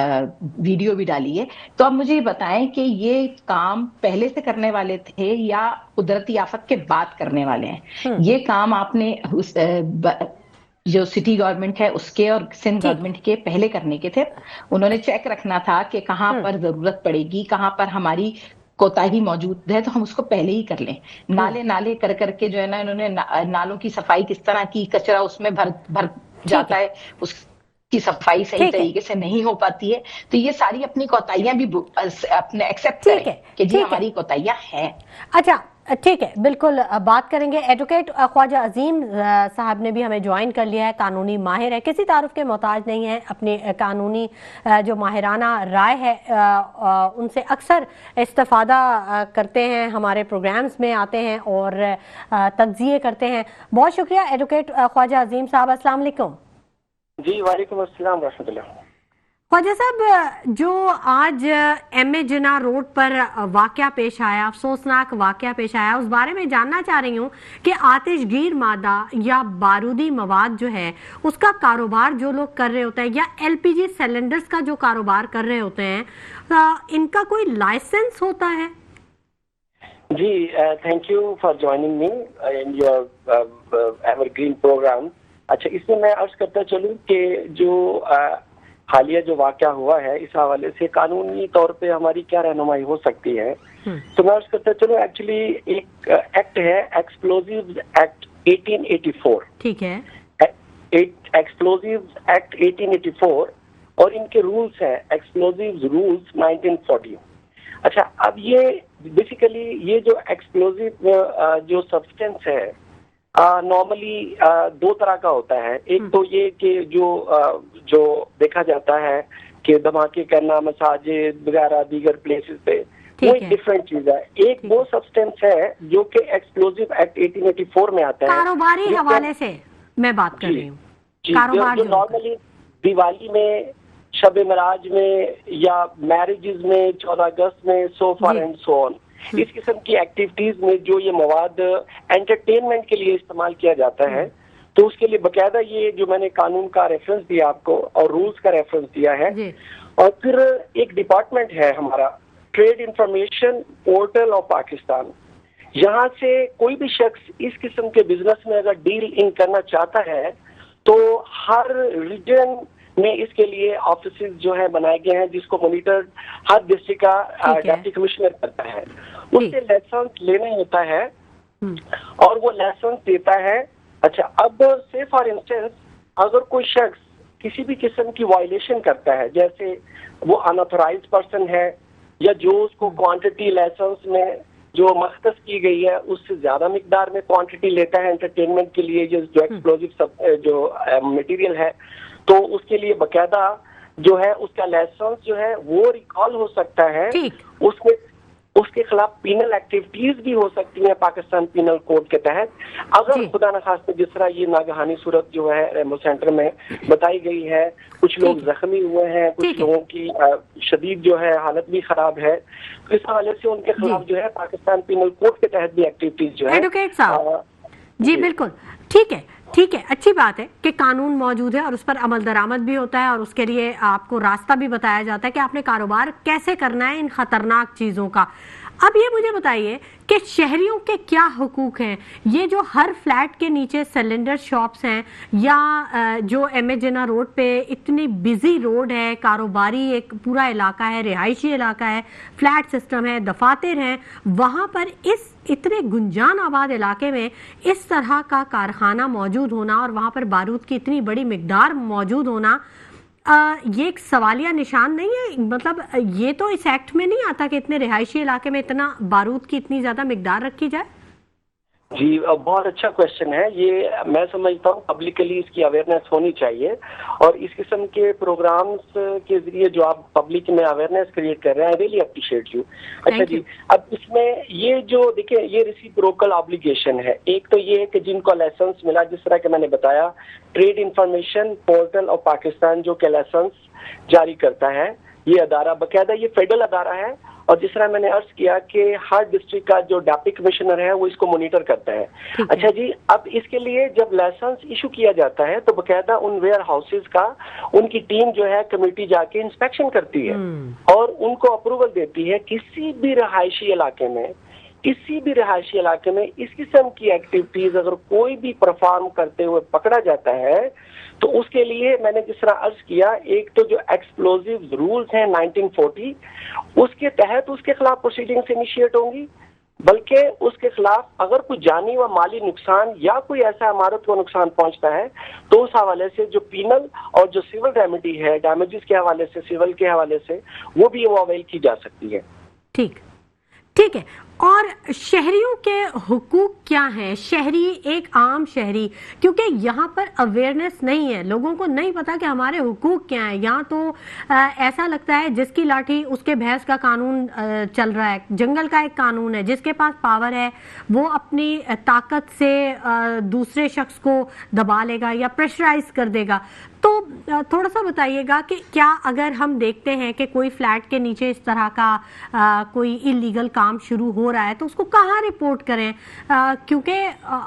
वीडियो भी डाली है। तो अब मुझे बताएं कि ये काम पहले से करने वाले थे या कुदरती आफत के बाद करने वाले हैं? ये काम आपने जो सिटी गवर्नमेंट है उसके और सिंध गवर्नमेंट के पहले करने के थे। उन्होंने चेक रखना था कि कहाँ पर जरूरत पड़ेगी, कहाँ पर हमारी कोताही मौजूद है, तो हम उसको पहले ही कर लें। नाले कर करके जो है ना, इन्होंने नालों की सफाई किस तरह की, कचरा उसमें भर जाता है, उसकी सफाई सही तरीके से नहीं हो पाती है। तो ये सारी अपनी कोताहियां भी अपने एक्सेप्ट करें कि जी हमारी कोताहियां हैं। अच्छा, ठीक है, बिल्कुल बात करेंगे। एडवोकेट ख्वाजा अजीम साहब ने भी हमें ज्वाइन कर लिया है, कानूनी माहिर है, किसी तारुफ के मोहताज नहीं है, अपनी कानूनी जो माहिराना राय है उनसे अक्सर इस्तेफादा करते हैं, हमारे प्रोग्राम्स में आते हैं और तज्जिए करते हैं। बहुत शुक्रिया एडवोकेट ख्वाजा अजीम साहब, अस्सलाम वालेकुम। जी वालेकुम अस्सलाम रहमतुल्लाह। ख्वाजा साहब, जो आज MA जिन्ना रोड पर वाकया पेश आया, अफसोसनाक वाकया पेश आया, उस बारे में जानना चाह रही हूँ कि आतिशगीर मादा या बारूदी मवाद जो है उसका कारोबार जो लोग कर रहे होते हैं, या LPG सिलेंडर्स का जो कारोबार कर रहे होते हैं, इनका कोई लाइसेंस होता है? जी, thank you for joining me in your evergreen program. अच्छा, इसमें मैं अर्ज करता चलूँ कि जो हालिया जो वाकया हुआ है, इस हवाले से कानूनी तौर पे हमारी क्या रहनुमाई हो सकती है, तो मैं अर्ज करता चलूँ, एक्चुअली एक एक्ट है, एक्सप्लोजिव एक्ट 1884। ठीक है, एक्सप्लोजिव एक्ट 1884, और इनके रूल्स हैं एक्सप्लोजिव रूल्स 1940। अच्छा, अब ये बेसिकली ये जो एक्सप्लोजिव जो सब्सटेंस है नॉर्मली दो तरह का होता है। एक तो ये कि जो देखा जाता है कि धमाके करना मसाजिद वगैरह दीगर प्लेसेस पे, वो एक डिफरेंट चीज है। एक वो सब्सटेंस है जो कि एक्सप्लोजिव एक्ट 1884 में आता है। कारोबारी हवाले से मैं बात कर रही हूँ, कारोबार जो नॉर्मली दिवाली में, शब मिराज में या मैरिजेस में, 14 अगस्त में, so for and so on, इस किस्म की एक्टिविटीज में जो ये मवाद एंटरटेनमेंट के लिए इस्तेमाल किया जाता है, तो उसके लिए बकायदा ये जो मैंने कानून का रेफरेंस दिया आपको और रूल्स का रेफरेंस दिया है। और फिर एक डिपार्टमेंट है हमारा, trade information portal of Pakistan. यहाँ से कोई भी शख्स इस किस्म के बिजनेस में अगर डील इन करना चाहता है तो हर रीजन में इसके लिए ऑफिस जो है बनाए गए हैं, जिसको मॉनिटर हर डिस्ट्रिक्ट का डिप्टी कमिश्नर करता है। उससे लाइसेंस लेना होता है और वो लाइसेंस देता है। अच्छा, अब से फॉर इंस्टेंस अगर कोई शख्स किसी भी किस्म की वायलेशन करता है, जैसे वो अनऑथराइज्ड पर्सन है या जो उसको क्वांटिटी लाइसेंस में जो मख्तस की गई है उससे ज्यादा मिकदार में क्वांटिटी लेता है एंटरटेनमेंट के लिए, जो एक्सप्लोजिव जो मटेरियल है, तो उसके लिए बकायदा जो है उसका लाइसेंस जो है वो रिकॉल हो सकता है। उसके खिलाफ पीनल एक्टिविटीज भी हो सकती हैं पाकिस्तान पीनल कोड के तहत। अगर खुदा न खास्ता जिस तरह ये नागहानी सूरत जो है रेमो सेंटर में बताई गई है, कुछ लोग जख्मी हुए हैं, कुछ लोगों की शदीद जो है हालत भी खराब है, तो इस हवाले से उनके खिलाफ जो है पाकिस्तान पीनल कोड के तहत भी एक्टिविटीज जो है। एडवोकेट साहब जी बिल्कुल ठीक है, अच्छी बात है कि कानून मौजूद है और उस पर अमल दरामद भी होता है और उसके लिए आपको रास्ता भी बताया जाता है कि आपने कारोबार कैसे करना है इन खतरनाक चीजों का। अब ये मुझे बताइए कि शहरियों के क्या हुकूक हैं? ये जो हर फ्लैट के नीचे सिलेंडर शॉप्स हैं या जो एम ए जिन्ना रोड पे इतनी बिजी रोड है, कारोबारी एक पूरा इलाका है, रिहायशी इलाका है, फ्लैट सिस्टम है, दफातर हैं, वहाँ पर इस इतने गुंजान आबाद इलाके में इस तरह का कारखाना मौजूद होना और वहाँ पर बारूद की इतनी बड़ी मिकदार मौजूद होना, ये एक सवालिया निशान नहीं है? मतलब ये तो इस एक्ट में नहीं आता कि इतने रिहायशी इलाके में इतना बारूद की इतनी ज्यादा मिकदार रखी जाए। जी, बहुत अच्छा क्वेश्चन है ये। मैं समझता हूँ पब्लिकली इसकी अवेयरनेस होनी चाहिए और इस किस्म के प्रोग्राम्स के जरिए जो आप पब्लिक में अवेयरनेस क्रिएट कर रहे हैं, आई रियली अप्रिशिएट यू। अच्छा जी, अब इसमें ये जो देखिए ये रेसिप्रोकल ऑब्लिगेशन है। एक तो ये है कि जिनको लाइसेंस मिला, जिस तरह के मैंने बताया, trade information portal of Pakistan जो के लाइसेंस जारी करता है, ये अदारा बकायदा ये फेडरल अदारा है और जिस तरह मैंने अर्ज किया कि हर डिस्ट्रिक्ट का जो डिप्टी कमिश्नर है वो इसको मॉनिटर करता है। अच्छा जी, अब इसके लिए जब लाइसेंस इशू किया जाता है तो बकायदा उन वेयर हाउसेज का उनकी टीम जो है कमेटी जाके इंस्पेक्शन करती है और उनको अप्रूवल देती है। किसी भी रिहायशी इलाके में इस किस्म की एक्टिविटीज अगर कोई भी परफॉर्म करते हुए पकड़ा जाता है तो उसके लिए मैंने जिस तरह अर्ज किया, एक तो जो एक्सप्लोजिव रूल्स हैं 1940 उसके तहत उसके खिलाफ प्रोसीडिंग्स इनिशिएट होंगी, बल्कि उसके खिलाफ अगर कोई जानी व माली नुकसान या कोई ऐसा इमारत को नुकसान पहुंचता है तो उस हवाले से जो पीनल और जो सिविल रेमेडी है डैमेजेस के हवाले से, सिविल के हवाले से, वो भी वो अवेल की जा सकती है। ठीक है। और शहरियों के हुकूक क्या हैं? शहरी, एक आम शहरी, क्योंकि यहाँ पर अवेयरनेस नहीं है, लोगों को नहीं पता कि हमारे हुकूक क्या हैं। यहाँ तो ऐसा लगता है जिसकी लाठी उसके भैंस का कानून चल रहा है, जंगल का एक कानून है, जिसके पास पावर है वो अपनी ताकत से दूसरे शख्स को दबा लेगा या प्रेशराइज कर देगा। तो थोड़ा सा बताइएगा कि क्या अगर हम देखते हैं कि कोई फ्लैट के नीचे इस तरह का कोई इलीगल काम शुरू हो रहा है तो उसको कहाँ रिपोर्ट करें? क्योंकि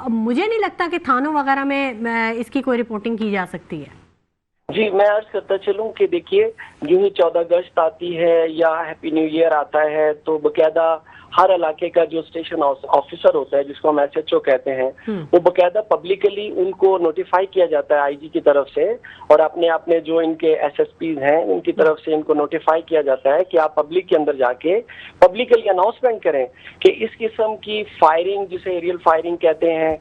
मुझे नहीं लगता कि थानों वगैरह में इसकी कोई रिपोर्टिंग की जा सकती है। जी, मैं अर्ज करता चलूं कि देखिए, यूं ही 14 अगस्त आती है या हैप्पी न्यू ईयर आता है तो बकायदा हर इलाके का जो स्टेशन ऑफिसर होता है, जिसको हम SHO कहते हैं, वो बकायदा पब्लिकली उनको नोटिफाई किया जाता है IG की तरफ से और अपने जो इनके SSPs हैं उनकी तरफ से इनको नोटिफाई किया जाता है कि आप पब्लिक के अंदर जाके पब्लिकली अनाउंसमेंट करें कि इस किस्म की फायरिंग, जिसे एरियल फायरिंग कहते हैं,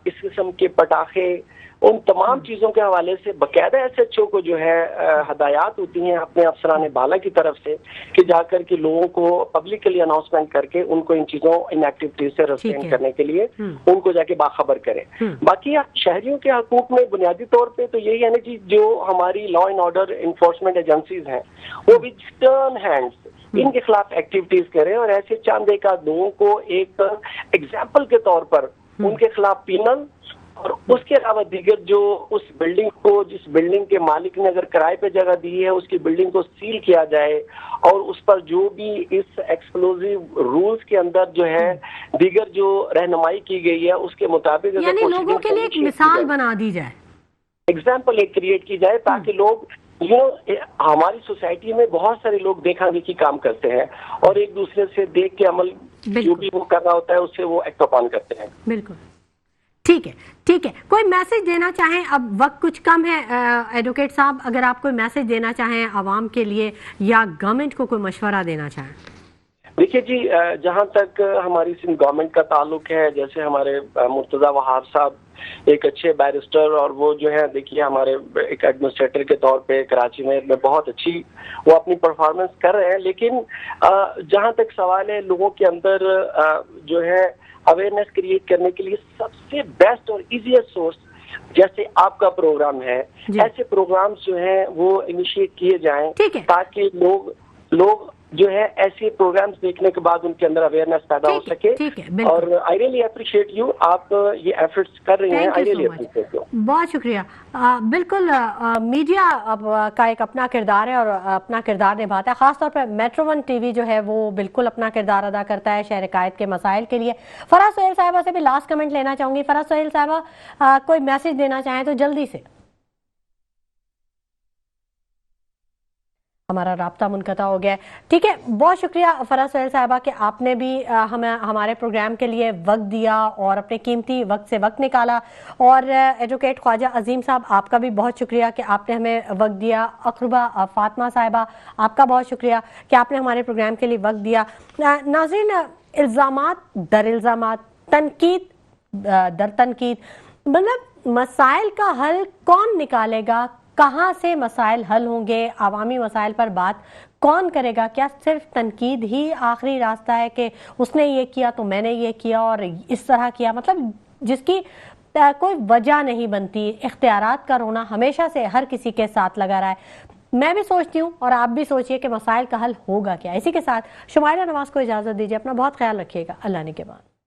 इस किस्म के पटाखे उन तमाम चीजों के हवाले से बाकायदा एसएचओ को जो है हदायत होती हैं अपने अफसरान बाला की तरफ से कि जाकर के लोगों को पब्लिकली अनाउंसमेंट करके उनको इन चीजों इन एक्टिविटीज से रेस्ट्रेन करने के लिए उनको जाके बाखबर करें। बाकी शहरियों के हकूक में बुनियादी तौर पे तो यही है ना कि जो हमारी law and order enforcement agencies हैं वो विद टर्न हैंड्स इनके खिलाफ एक्टिविटीज करें और ऐसे चंद एक लोगों को एक एग्जाम्पल के तौर पर उनके खिलाफ पीनल और उसके अलावा दीगर जो उस बिल्डिंग को जिस बिल्डिंग के मालिक ने अगर किराए पे जगह दी है उसकी बिल्डिंग को सील किया जाए और उस पर जो भी इस एक्सप्लोजिव रूल्स के अंदर जो है दीगर जो रहनुमाई की गई है उसके मुताबिक यानी लोगों के लिए एक मिसाल बना दी जाए, एग्जाम्पल एक क्रिएट की जाए ताकि लोग हमारी सोसाइटी में बहुत सारे लोग देखा देखी काम करते हैं और एक दूसरे से देख के अमल जो भी वो कर रहा होता है उससे वो एक्ट ऑन करते हैं। बिल्कुल ठीक है, ठीक है। कोई मैसेज देना चाहें, अब वक्त कुछ कम है एडवोकेट साहब, अगर आप कोई मैसेज देना चाहें आवाम के लिए या गवर्नमेंट को कोई मशवरा देना चाहें। देखिए जी, जहां तक हमारी सिंध गवर्नमेंट का ताल्लुक है, जैसे हमारे मुर्तजा वहाब साहब एक अच्छे बैरिस्टर और वो जो है देखिए हमारे एक एडमिनिस्ट्रेटर के तौर पे कराची में बहुत अच्छी वो अपनी परफॉर्मेंस कर रहे हैं, लेकिन जहां तक सवाल है लोगों के अंदर जो है अवेयरनेस क्रिएट करने के लिए सबसे बेस्ट और इजीएस्ट सोर्स जैसे आपका प्रोग्राम है, ऐसे प्रोग्राम्स जो हैं वो इनिशिएट किए जाएं ताकि लोग जो है ऐसे प्रोग्राम्स देखने के बाद उनके अंदर अवेयरनेस पैदा हो सके। और आई रियली अप्रिशिएट यू, आप ये एफर्ट्स कर रही हैं, आई रियली अप्रिशिएट यू। बहुत शुक्रिया। बिल्कुल मीडिया का एक अपना किरदार है और अपना किरदार निभाता है, खासतौर पर मेट्रो वन टीवी जो है वो बिल्कुल अपना किरदार अदा करता है शहर कायद के मसाइल के लिए। फराज सोहेल साहिबा से भी लास्ट कमेंट लेना चाहूंगी। फराज सोहेल साहिबा कोई मैसेज देना चाहें तो जल्दी से। हमारा राब्ता मुनक़ता हो गया है। ठीक है, बहुत शुक्रिया फराज सोहेल साहिबा कि आपने भी हमारे प्रोग्राम के लिए वक्त दिया और अपने कीमती वक्त से वक्त निकाला। और एडवोकेट ख्वाजा अजीम साहब, आपका भी बहुत शुक्रिया कि आपने हमें वक्त दिया। अक़रबा फातिमा साहिबा, आपका बहुत शुक्रिया कि आपने हमारे प्रोग्राम के लिए वक्त दिया। नाज़रीन, इल्ज़ामात दर इल्ज़ामात, तनकीद दर तनकीद, मतलब मसाइल का हल कौन निकालेगा, कहाँ से मसाइल हल होंगे, अवामी मसाइल पर बात कौन करेगा? क्या सिर्फ तनकीद ही आखिरी रास्ता है कि उसने ये किया तो मैंने ये किया और इस तरह किया, मतलब जिसकी कोई वजह नहीं बनती। इख्तियारात का रोना हमेशा से हर किसी के साथ लगा रहा है। मैं भी सोचती हूँ और आप भी सोचिए कि मसाइल का हल होगा क्या। इसी के साथ शुमाइला नवाज को इजाज़त दीजिए। अपना बहुत ख्याल रखिएगा। अल्लाह ने के बाद।